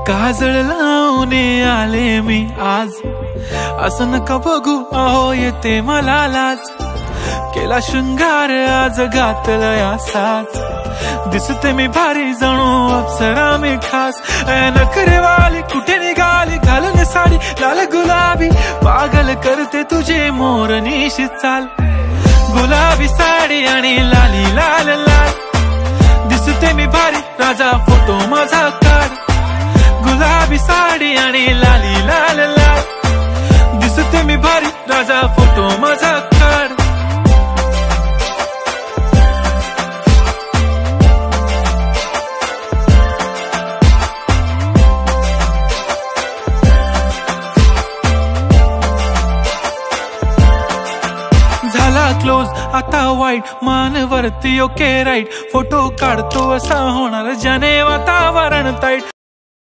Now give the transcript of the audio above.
काजळ लावून आले मी आज, असं नका बघू अहो येते मला लाज। केला शृंगार आज घातला साज, दिसते मी भारी जणू अप्सरा मी खास। नखरेवाली कुठे निघाली घालून साडी लाल गुलाबी, पागल करते तुझे मोरनीशी चाल। गुलाबी साडी आणि लाली लाल लाल, दिसते मी भारी राजा फोटो माझा काढ। गुलाबी साडी आणि लाली लाल लाल, दिसते मी भारी राजा फोटो माझा काढ। झाला क्लोज आता वाईट, मान वरती ओके राईट, फोटो काढतो असा होणार ज्याने वातावरण ताईट।